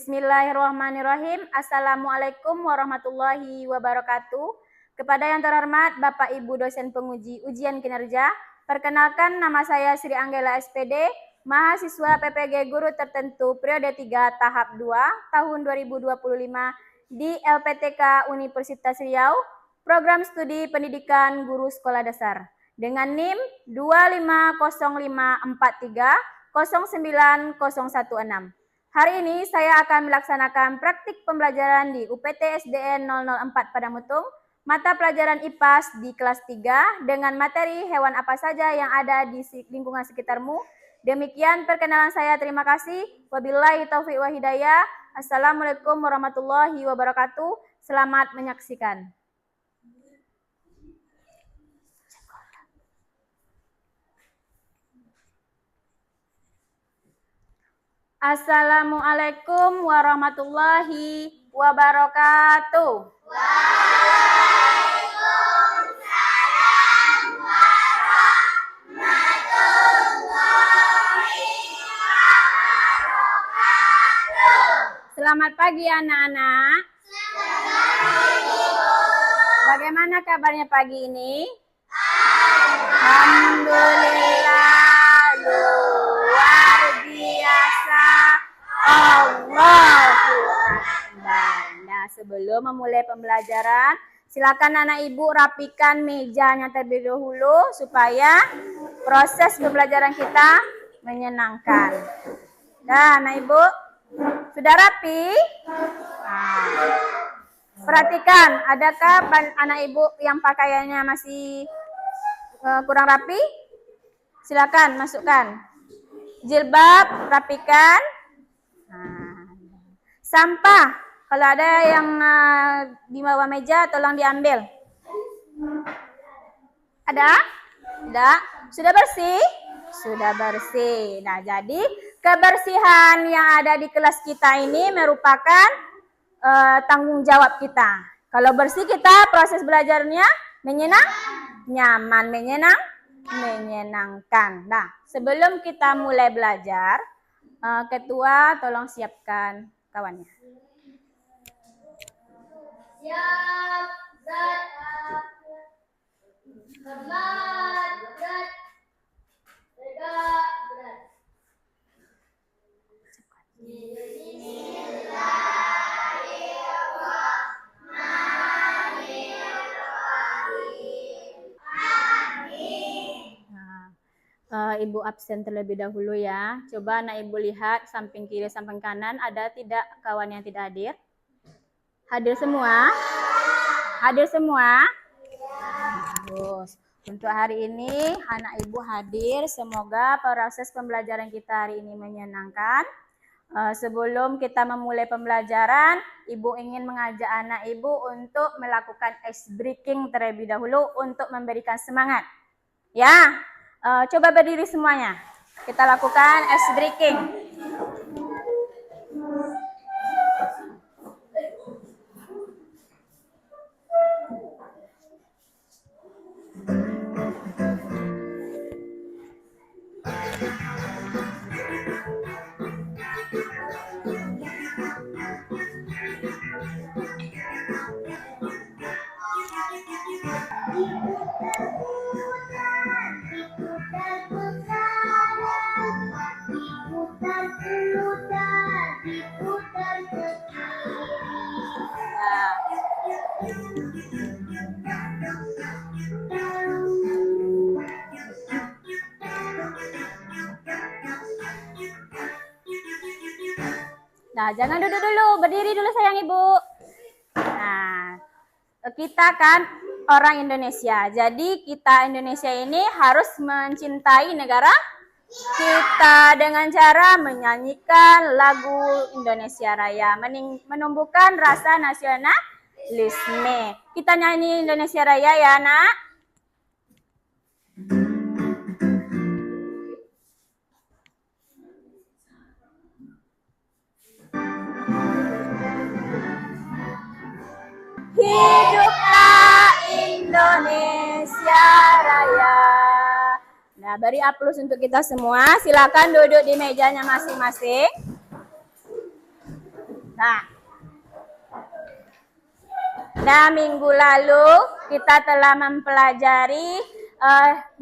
Bismillahirrahmanirrahim. Assalamualaikum warahmatullahi wabarakatuh. Kepada yang terhormat Bapak Ibu dosen penguji ujian kinerja, perkenalkan nama saya Sri Anggela SPD, mahasiswa PPG Guru Tertentu periode 3 tahap 2 tahun 2025 di LPTK Universitas Riau, program studi pendidikan guru sekolah dasar dengan NIM 25053090016. Hari ini saya akan melaksanakan praktik pembelajaran di UPT SDN 004 Padamutung, mata pelajaran IPAS di kelas 3 dengan materi hewan apa saja yang ada di lingkungan sekitarmu. Demikian perkenalan saya, terima kasih. Wabillahi taufiq wa hidayah. Assalamualaikum warahmatullahi wabarakatuh. Selamat menyaksikan. Assalamualaikum warahmatullahi wabarakatuh. Waalaikumsalam warahmatullahi wabarakatuh. Selamat pagi anak-anak. Bagaimana kabarnya pagi ini? Alhamdulillah, luar biasa. Allahu Akbar. Nah, sebelum memulai pembelajaran, silakan anak ibu rapikan mejanya terlebih dahulu supaya proses pembelajaran kita menyenangkan. Nah, anak ibu sudah rapi? Nah, perhatikan, adakah anak ibu yang pakaiannya masih kurang rapi? Silakan masukkan. Jilbab rapikan. Nah, sampah, kalau ada yang di bawah meja tolong diambil. Ada? Tidak? Sudah bersih? Sudah bersih. Nah, jadi kebersihan yang ada di kelas kita ini merupakan tanggung jawab kita. Kalau bersih kita proses belajarnya nyaman, menyenangkan. Nah, sebelum kita mulai belajar, ketua tolong siapkan kawannya. Siap, Zat. Hormat, Zat. Tegak, Zat. Ibu absen terlebih dahulu ya. Coba anak ibu lihat samping kiri, samping kanan, ada tidak kawan yang tidak hadir? Hadir semua? Hadir semua? Bagus. Untuk hari ini anak ibu hadir. Semoga proses pembelajaran kita hari ini menyenangkan. Sebelum kita memulai pembelajaran, ibu ingin mengajak anak ibu untuk melakukan ice breaking terlebih dahulu untuk memberikan semangat. Ya. Coba berdiri semuanya. Kita lakukan ice breaking. Nah, jangan duduk dulu, berdiri dulu sayang ibu. Nah, kita kan orang Indonesia, jadi kita Indonesia ini harus mencintai negara kita dengan cara menyanyikan lagu Indonesia Raya, menumbuhkan rasa nasionalisme. Kita nyanyi Indonesia Raya ya, Nak. Hiduplah Indonesia Raya. Nah, beri aplaus untuk kita semua. Silakan duduk di mejanya masing-masing. Nah, minggu lalu kita telah mempelajari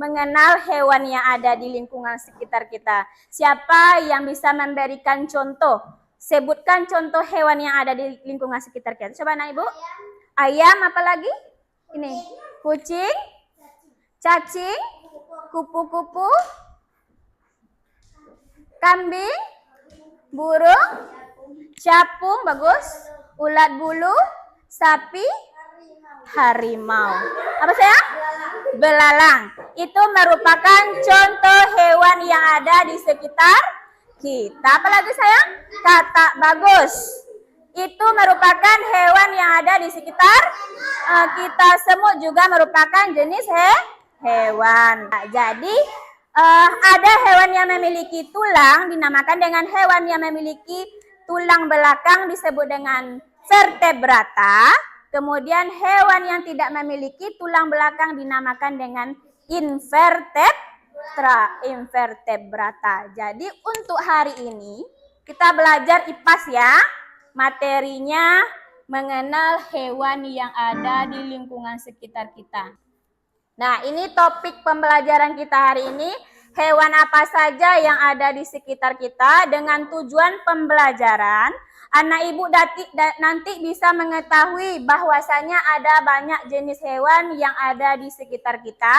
mengenal hewan yang ada di lingkungan sekitar kita. Siapa yang bisa memberikan contoh? Sebutkan contoh hewan yang ada di lingkungan sekitar kita. Coba anak ibu. Ayam, apa lagi? Ini. Kucing, cacing, kupu-kupu, kambing, burung, capung, bagus. Ulat bulu, sapi, harimau. Apa sayang? Belalang. Itu merupakan contoh hewan yang ada di sekitar kita. Apalagi sayang? Katak, bagus. Itu merupakan hewan yang ada di sekitar kita. Semut juga merupakan jenis hewan. Nah, jadi ada hewan yang memiliki tulang dinamakan dengan hewan yang memiliki tulang belakang disebut dengan vertebrata. Kemudian hewan yang tidak memiliki tulang belakang dinamakan dengan invertebrata. Jadi untuk hari ini kita belajar IPAS ya. Materinya mengenal hewan yang ada di lingkungan sekitar kita. Nah, ini topik pembelajaran kita hari ini. Hewan apa saja yang ada di sekitar kita dengan tujuan pembelajaran. Anak ibu nanti bisa mengetahui bahwasanya ada banyak jenis hewan yang ada di sekitar kita.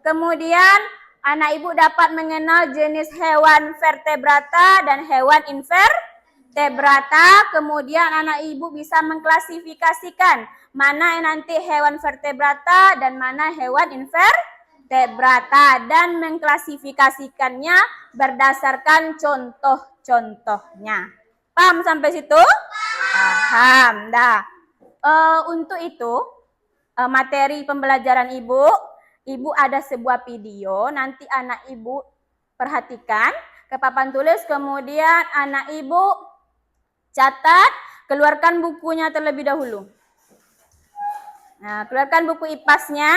Kemudian anak ibu dapat mengenal jenis hewan vertebrata dan hewan invertebrata. Kemudian anak ibu bisa mengklasifikasikan mana nanti hewan vertebrata dan mana hewan invertebrata dan mengklasifikasikannya berdasarkan contoh-contohnya. Paham sampai situ? Paham. Dah. Untuk itu materi pembelajaran ibu ada sebuah video, nanti anak ibu perhatikan ke papan tulis, kemudian anak ibu catat, keluarkan bukunya terlebih dahulu. Nah, keluarkan buku IPAS-nya.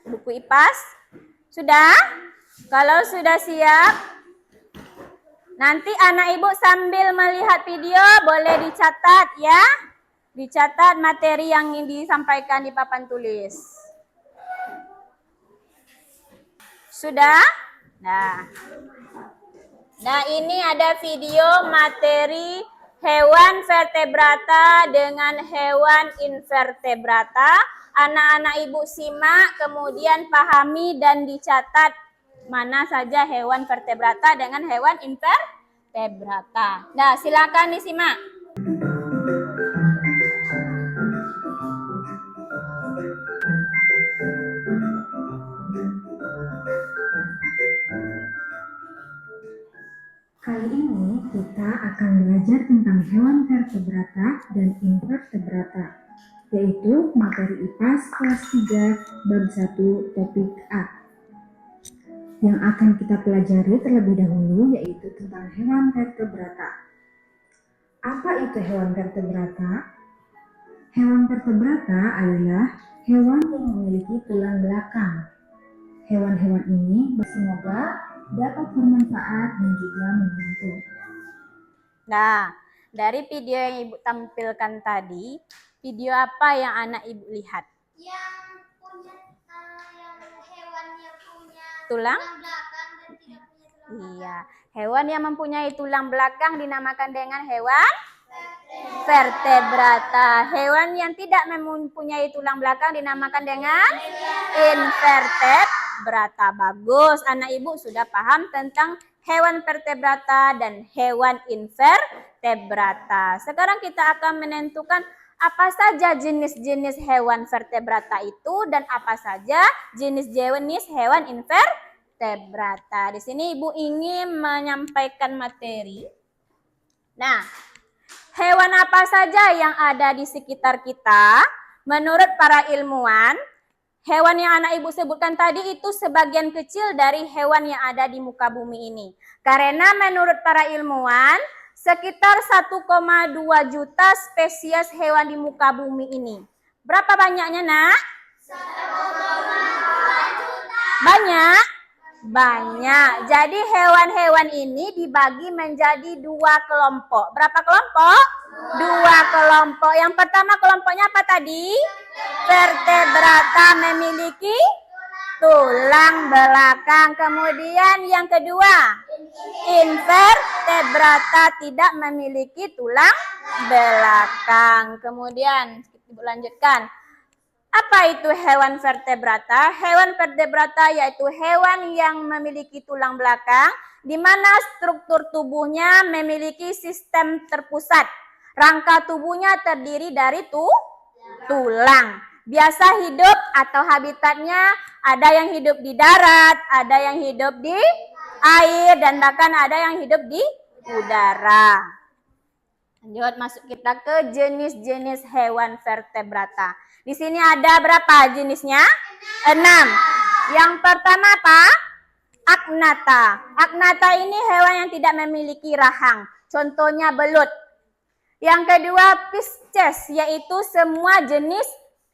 Buku IPAS. Sudah? Kalau sudah siap, nanti anak ibu sambil melihat video boleh dicatat ya. Dicatat materi yang disampaikan di papan tulis. Sudah? Nah, ini ada video materi hewan vertebrata dengan hewan invertebrata. Anak-anak ibu simak, kemudian pahami dan dicatat mana saja hewan vertebrata dengan hewan invertebrata. Nah, silakan disimak. Kali ini kita akan belajar tentang hewan vertebrata dan invertebrata, yaitu materi IPAS kelas 3 bab 1 topik A. Yang akan kita pelajari terlebih dahulu yaitu tentang hewan vertebrata. Apa itu hewan vertebrata? Hewan vertebrata adalah hewan yang memiliki tulang belakang. Hewan-hewan ini semoga dapat bermanfaat dan juga membantu. Nah, dari video yang ibu tampilkan tadi, video apa yang anak ibu lihat? Yang punya yang hewan yang punya Tulang? belakang dan tidak punya tulang Iya, hewan yang mempunyai tulang belakang dinamakan dengan hewan vertebrata. Hewan yang tidak mempunyai tulang belakang dinamakan dengan invertebrata. Bagus, anak ibu sudah paham tentang hewan vertebrata dan hewan invertebrata. Sekarang kita akan menentukan apa saja jenis-jenis hewan vertebrata itu dan apa saja jenis-jenis hewan invertebrata. Di sini ibu ingin menyampaikan materi. Nah, hewan apa saja yang ada di sekitar kita? Menurut para ilmuwan, hewan yang anak ibu sebutkan tadi itu sebagian kecil dari hewan yang ada di muka bumi ini. Karena menurut para ilmuwan, sekitar 1,2 juta spesies hewan di muka bumi ini. Berapa banyaknya, Nak? 1,2 juta. Banyak? Banyak. Jadi hewan-hewan ini dibagi menjadi 2 kelompok. Berapa kelompok? 2 kelompok. Yang pertama kelompoknya apa tadi? Vertebrata, memiliki tulang belakang. Kemudian yang kedua, invertebrata, tidak memiliki tulang belakang. Kemudian Ibu lanjutkan. Apa itu hewan vertebrata? Hewan vertebrata yaitu hewan yang memiliki tulang belakang, di mana struktur tubuhnya memiliki sistem terpusat. Rangka tubuhnya terdiri dari tulang. Biasa hidup atau habitatnya ada yang hidup di darat, ada yang hidup di air, dan bahkan ada yang hidup di udara. Lanjut, masuk kita ke jenis-jenis hewan vertebrata. Di sini ada berapa jenisnya? 6. Yang pertama apa? Agnatha. Agnatha ini hewan yang tidak memiliki rahang. Contohnya belut. Yang kedua Pisces, yaitu semua jenis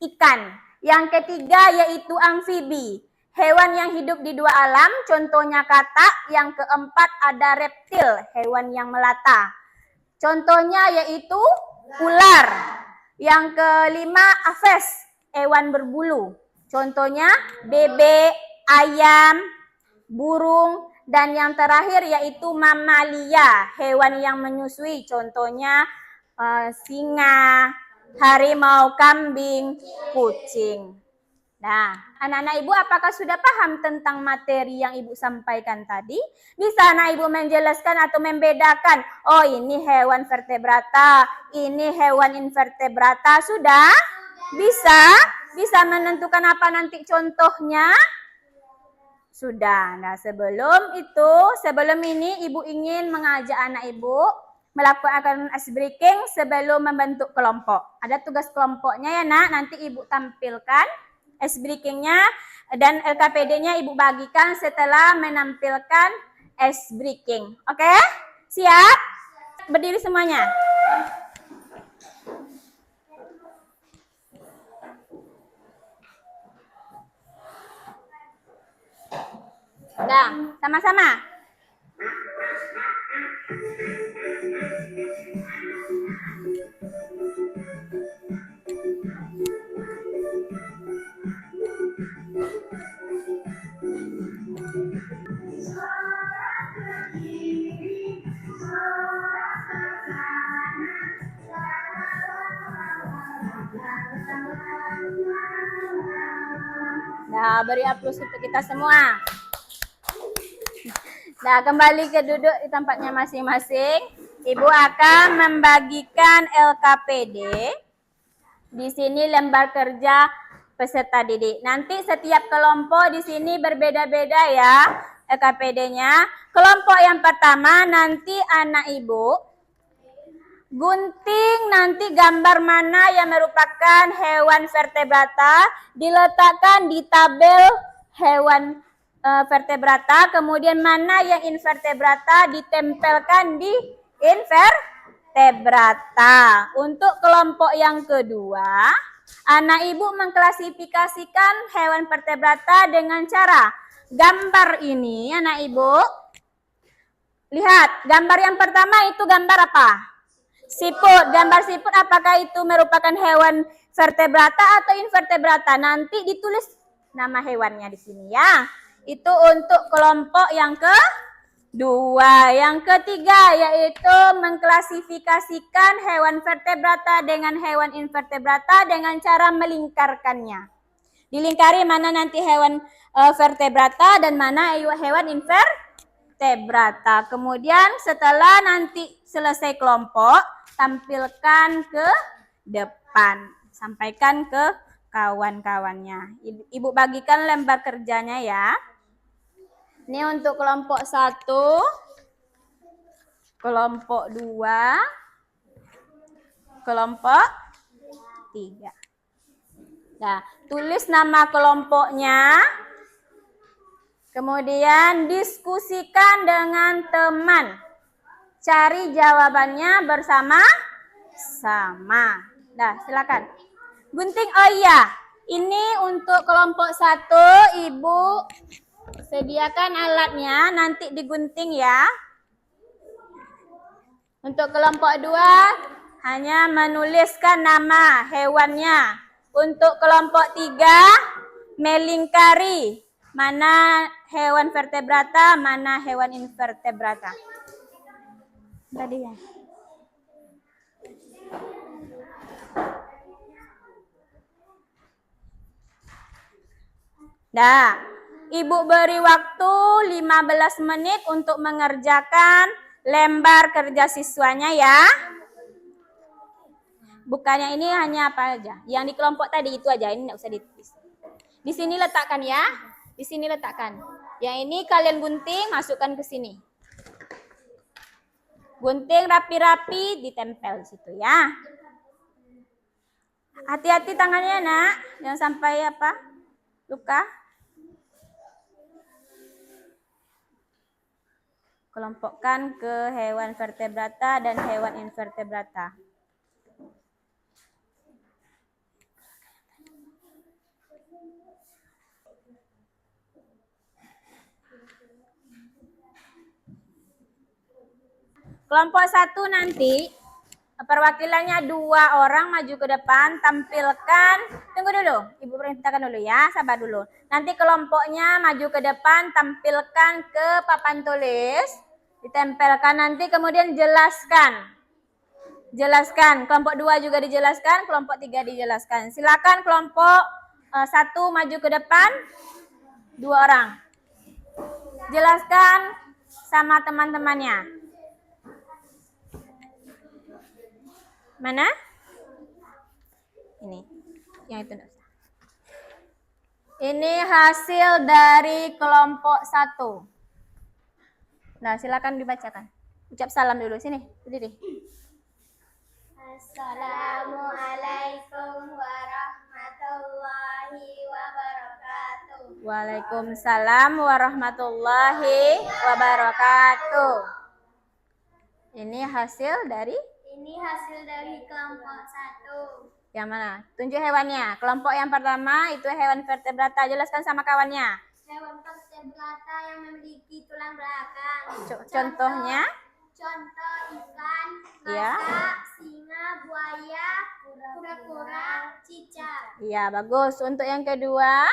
ikan. Yang ketiga yaitu amfibi. Hewan yang hidup di 2 alam, contohnya katak. Yang keempat ada reptil, hewan yang melata. Contohnya yaitu ular. Yang kelima aves, hewan berbulu. Contohnya bebek, ayam, burung. Dan yang terakhir yaitu mamalia, hewan yang menyusui. Contohnya singa, harimau, kambing, kucing. Nah, anak-anak Ibu apakah sudah paham tentang materi yang Ibu sampaikan tadi? Bisa anak Ibu menjelaskan atau membedakan, oh ini hewan vertebrata, ini hewan invertebrata, sudah? Bisa? Bisa menentukan apa nanti contohnya? Sudah. Nah, sebelum ini Ibu ingin mengajak anak Ibu melakukan ice breaking sebelum membentuk kelompok. Ada tugas kelompoknya ya nak, nanti Ibu tampilkan ice breaking-nya dan LKPD-nya Ibu bagikan setelah menampilkan ice breaking. Oke? Siap? Berdiri semuanya. Dah, sama-sama. Nah, beri aplaus untuk kita semua. Nah, kembali ke duduk di tempatnya masing-masing. Ibu akan membagikan LKPD. Di sini lembar kerja peserta didik. Nanti setiap kelompok di sini berbeda-beda ya LKPD-nya. Kelompok yang pertama nanti anak Ibu gunting nanti gambar mana yang merupakan hewan vertebrata, diletakkan di tabel hewan vertebrata, kemudian mana yang invertebrata ditempelkan di invertebrata. Untuk kelompok yang kedua, anak Ibu mengklasifikasikan hewan vertebrata dengan cara gambar ini. Anak Ibu lihat, gambar yang pertama itu gambar apa? Siput. Gambar siput apakah itu merupakan hewan vertebrata atau invertebrata? Nanti ditulis nama hewannya di sini ya. Itu untuk kelompok yang kedua. Yang ketiga yaitu mengklasifikasikan hewan vertebrata dengan hewan invertebrata dengan cara melingkarkannya. Dilingkari mana nanti hewan vertebrata dan mana hewan invertebrata. Kemudian setelah nanti selesai kelompok, tampilkan ke depan, sampaikan ke kawan-kawannya. Ibu bagikan lembar kerjanya ya. Ini untuk kelompok 1, kelompok 2, kelompok 3. Nah, tulis nama kelompoknya. Kemudian diskusikan dengan teman. Cari jawabannya bersama-sama. Nah, silakan. Gunting, oh iya. Ini untuk kelompok 1, Ibu Sediakan alatnya, nanti digunting ya. Untuk kelompok 2, hanya menuliskan nama hewannya. Untuk kelompok 3, melingkari mana hewan vertebrata, mana hewan invertebrata. Tadi ya. Dah, Ibu beri waktu 15 menit untuk mengerjakan lembar kerja siswanya ya. Bukannya ini hanya apa aja. Yang di kelompok tadi itu aja, ini enggak usah ditulis. Di sini letakkan ya. Di sini letakkan. Yang ini kalian gunting, masukkan ke sini. Gunting rapi-rapi, ditempel di situ ya. Hati-hati tangannya, Nak. Jangan sampai apa? Luka. Kelompokkan ke hewan vertebrata dan hewan invertebrata. Kelompok 1 nanti perwakilannya 2 orang maju ke depan, tampilkan. Tunggu dulu, Ibu perintahkan dulu ya, sabar dulu. Nanti kelompoknya maju ke depan, tampilkan ke papan tulis, ditempelkan, nanti kemudian jelaskan. Jelaskan, kelompok 2 juga dijelaskan, kelompok 3 dijelaskan. Silakan kelompok 1 maju ke depan, 2 orang. Jelaskan sama teman-temannya. Mana? Ini. Yang itu enggak usah. Ini hasil dari kelompok 1. Nah, silakan dibacakan. Ucap salam dulu sini, berdiri. Assalamualaikum warahmatullahi wabarakatuh. Waalaikumsalam warahmatullahi wabarakatuh. Ini hasil dari kelompok 1. yang mana? Tunjuk hewannya. Kelompok yang pertama itu hewan vertebrata. Jelaskan sama kawannya. Hewan vertebrata yang memiliki tulang belakang. Contohnya? Contoh ikan, Ya. masak, singa, buaya, kura-kura, cicak. Iya, bagus. Untuk yang kedua?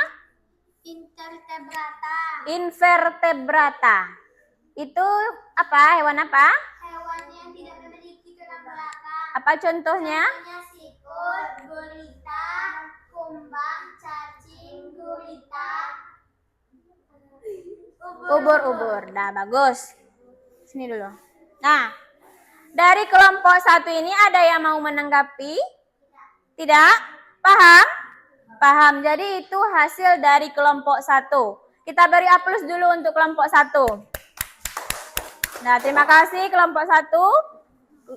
Invertebrata. Invertebrata. Itu apa? Hewan apa? Hewan yang tidak memiliki tulang belakang. Apa contohnya? Contohnya sikut, gurita, kumbang, cacing, gurita, Ubur-ubur. Nah, bagus. Sini dulu. Nah, dari kelompok 1 ini ada yang mau menanggapi? Tidak? Paham? Paham. Jadi itu hasil dari kelompok 1. Kita beri aplaus dulu untuk kelompok 1. Nah, terima kasih kelompok 1.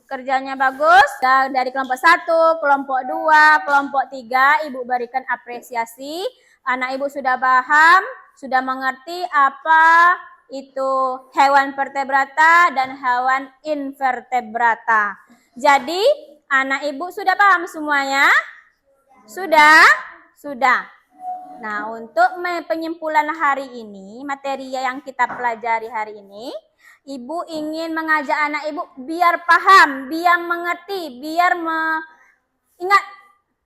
Kerjanya bagus. Dan dari kelompok 1, kelompok 2, kelompok 3, Ibu berikan apresiasi. Anak Ibu sudah paham, sudah mengerti apa itu hewan vertebrata dan hewan invertebrata. Jadi, anak Ibu sudah paham semuanya? Sudah? Sudah. Nah, untuk penyimpulan hari ini, materi yang kita pelajari hari ini, Ibu ingin mengajak anak Ibu biar paham, biar mengerti, biar ingat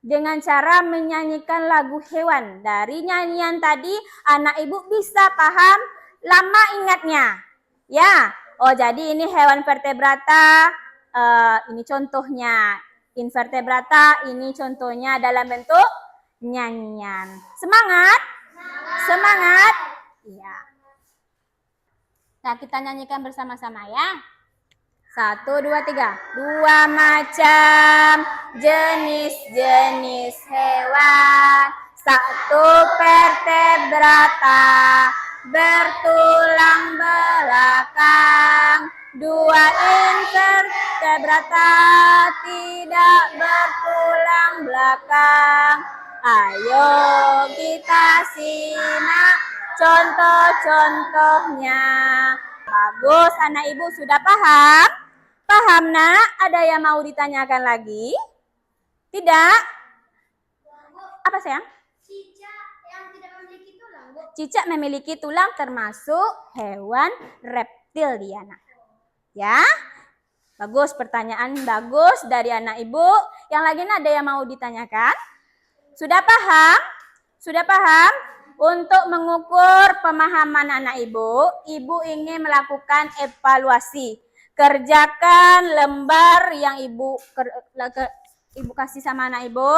dengan cara menyanyikan lagu hewan. Dari nyanyian tadi, anak Ibu bisa paham, lama ingatnya. Ya, oh jadi ini hewan vertebrata, ini contohnya. Invertebrata, ini contohnya dalam bentuk nyanyian. Semangat? Semangat? Iya. Nah, kita nyanyikan bersama-sama ya. 1, 2, 3. 2 macam jenis-jenis hewan. 1 vertebrata bertulang belakang. 2 invertebrata tidak bertulang belakang. Ayo kita simak contoh-contohnya. Bagus, anak Ibu sudah paham? Paham, Nak? Ada yang mau ditanyakan lagi? Tidak? Apa, sayang? Cicak yang tidak memiliki tulang, Bu. Cicak memiliki tulang termasuk hewan reptil dia nak. Ya. Bagus, pertanyaan bagus dari anak ibu. Yang lagi ada yang mau ditanyakan? Sudah paham? Sudah paham? Untuk mengukur pemahaman anak ibu, ibu ingin melakukan evaluasi. Kerjakan lembar yang ibu kasih sama anak ibu.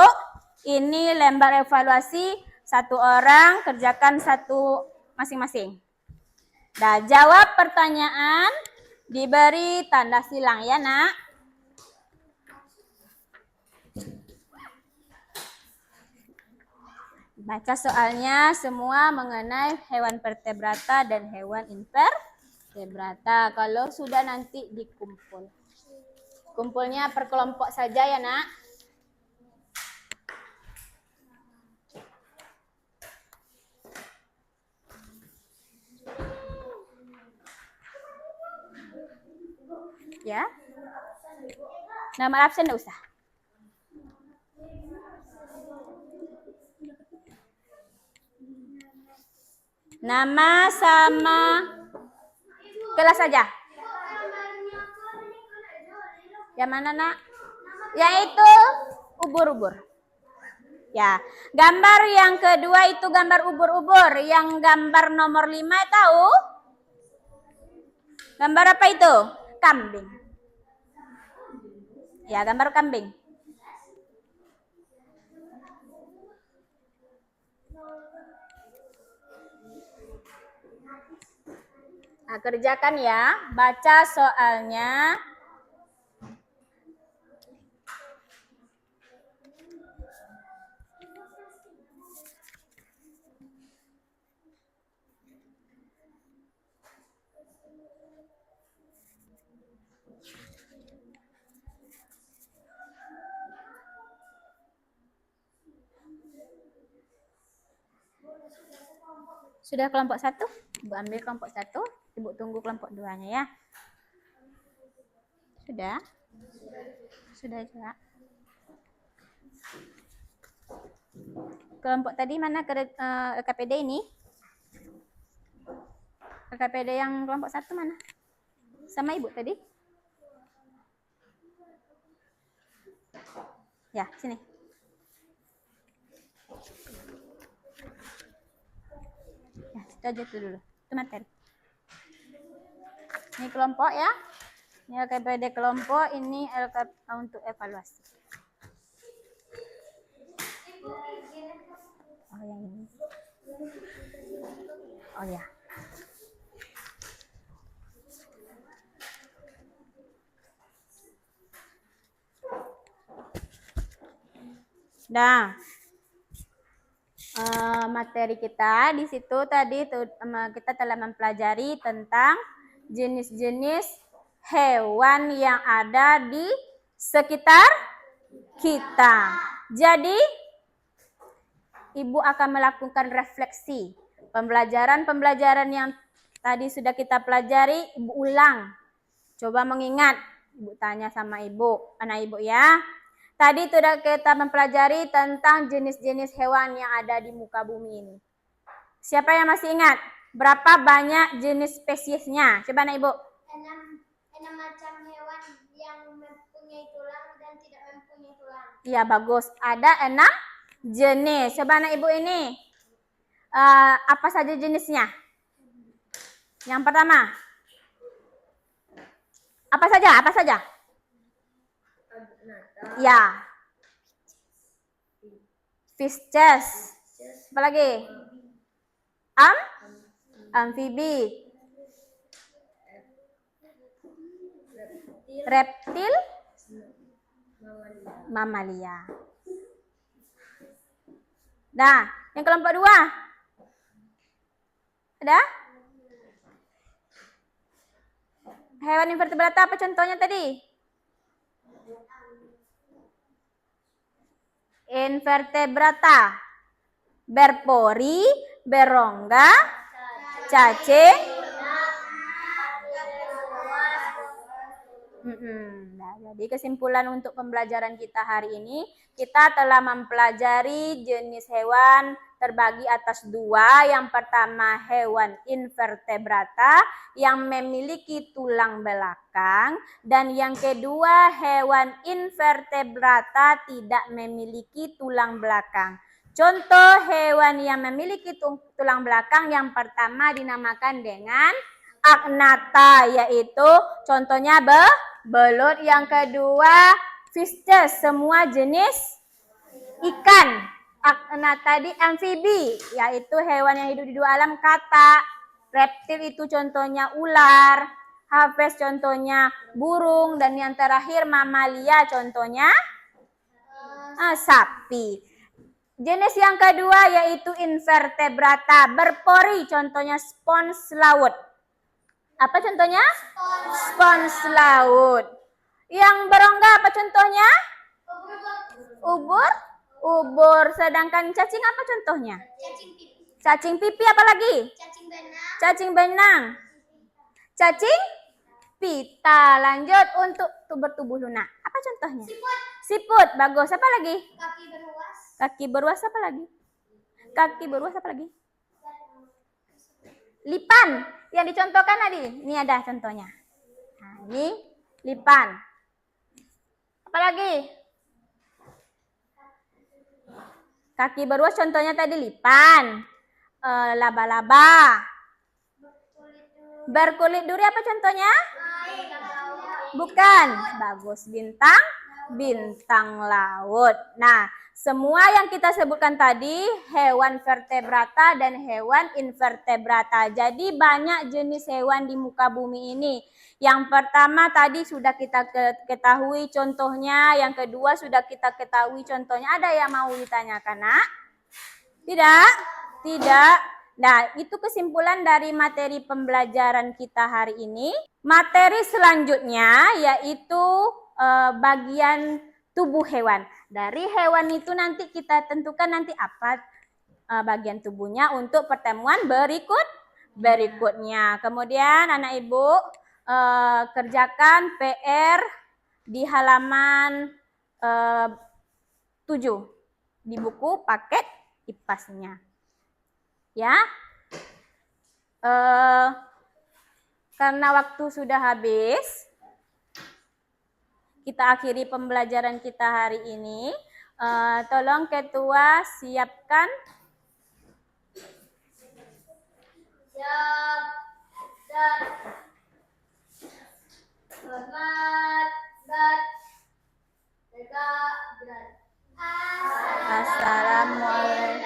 Ini lembar evaluasi, satu orang kerjakan satu masing-masing. Nah, jawab pertanyaan, diberi tanda silang ya nak. Baca soalnya semua mengenai hewan vertebrata dan hewan invertebrata. Kalau sudah nanti dikumpul. Kumpulnya per kelompok saja ya nak. Ya. Nama absen enggak usah. Nama sama kelas saja. Yang mana nak? Yaitu ubur-ubur. Ya, gambar yang kedua itu gambar ubur-ubur. Yang gambar nomor 5 tahu? Gambar apa itu? Kambing. Ya, gambar kambing. Nah, kerjakan ya. Baca soalnya. Sudah kelompok 1? Ibu ambil kelompok 1, Ibu tunggu kelompok 2-nya ya. Sudah? Sudah juga. Kelompok tadi mana LKPD ini? LKPD yang kelompok 1 mana? Sama Ibu tadi? Ya, sini. Ya, itu aja tuh dulu. Itu materi. Ini kelompok ya. Ini LKPD kelompok, ini LKPD untuk evaluasi. Oh, yang ini. Oh ya. Nah, materi kita di situ tadi kita telah mempelajari tentang jenis-jenis hewan yang ada di sekitar kita. Jadi, Ibu akan melakukan refleksi. Pembelajaran yang tadi sudah kita pelajari, Ibu ulang. Coba mengingat. Ibu tanya sama Ibu, anak Ibu ya. Tadi sudah kita mempelajari tentang jenis-jenis hewan yang ada di muka bumi ini. Siapa yang masih ingat? Berapa banyak jenis spesiesnya? Coba anak Ibu. 6 macam hewan yang mempunyai tulang dan tidak mempunyai tulang. Iya, bagus. Ada 6 jenis. Coba anak Ibu ini. Apa saja jenisnya? Yang pertama. Apa saja? Apa saja? Ya. Fishes. Apa lagi? Amfibi. Reptil. Mamalia. Nah, yang kelompok 2. Ada? Hewan invertebrata apa contohnya tadi? Invertebrata. Berpori, berongga, cacing. Nah, jadi kesimpulan untuk pembelajaran kita hari ini, kita telah mempelajari jenis hewan terbagi atas dua. Yang pertama hewan invertebrata yang memiliki tulang belakang, dan yang kedua hewan invertebrata tidak memiliki tulang belakang. Contoh hewan yang memiliki tulang belakang yang pertama dinamakan dengan agnatha, yaitu contohnya belut. Yang kedua fishes, semua jenis ikan. Agnatha tadi amfibi, yaitu hewan yang hidup di dua alam, katak. Reptil itu contohnya ular. Harvest contohnya burung. Dan yang terakhir mamalia contohnya sapi. Jenis yang kedua yaitu invertebrata, berpori, contohnya spons laut. Apa contohnya? Spons laut. Yang berongga apa contohnya? Ubur. Sedangkan cacing apa contohnya? Cacing pipi apa lagi? Cacing benang. Cacing pita. Lanjut untuk bertubuh lunak. Apa contohnya? Siput. Bagus. Apa lagi? Kaki beruas apa lagi? Lipan. Yang dicontohkan tadi. Ini ada contohnya. Nah, ini lipan. Apa lagi? Kaki beruas contohnya tadi lipan. Laba-laba. Berkulit duri apa contohnya? Bukan. Bagus. Bintang laut. Nah, semua yang kita sebutkan tadi hewan vertebrata dan hewan invertebrata. Jadi banyak jenis hewan di muka bumi ini. Yang pertama tadi sudah kita ketahui contohnya. Yang kedua sudah kita ketahui contohnya. Ada yang mau ditanyakan, Nak? Tidak. Nah, itu kesimpulan dari materi pembelajaran kita hari ini. Materi selanjutnya yaitu bagian tubuh hewan. Dari hewan itu nanti kita tentukan nanti apa bagian tubuhnya untuk pertemuan berikutnya. Kemudian anak ibu kerjakan PR di halaman 7 di buku paket IPAS-nya. Ya. Karena waktu sudah habis, kita akhiri pembelajaran kita hari ini. Tolong ketua siapkan. Siap dan hormat dan tegak berat. Assalamualaikum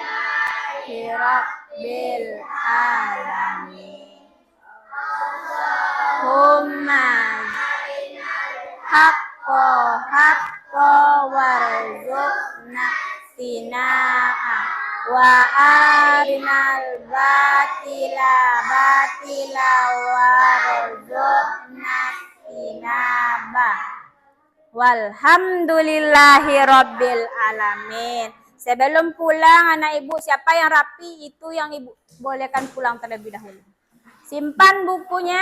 Rabbil alamin. Allahumma haqqo warzuqna tina'a wa arinal batila warzuqna tinaba. Walhamdulillahi rabbil alamin. Sebelum pulang anak ibu, siapa yang rapi itu yang ibu bolehkan pulang terlebih dahulu. Simpan bukunya.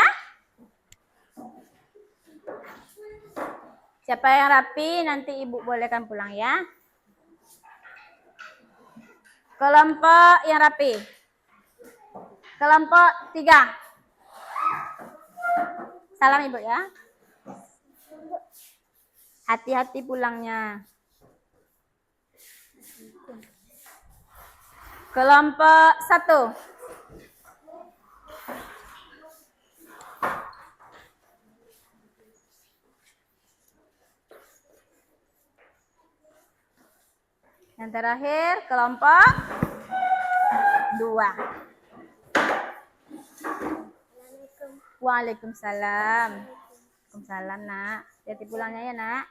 Siapa yang rapi nanti ibu bolehkan pulang ya. Kelompok yang rapi. Kelompok 3. Salam ibu ya. Hati-hati pulangnya. Kelompok 1. Yang terakhir kelompok 2. Waalaikumsalam. Waalaikumsalam, Nak. Hati pulangnya ya, Nak.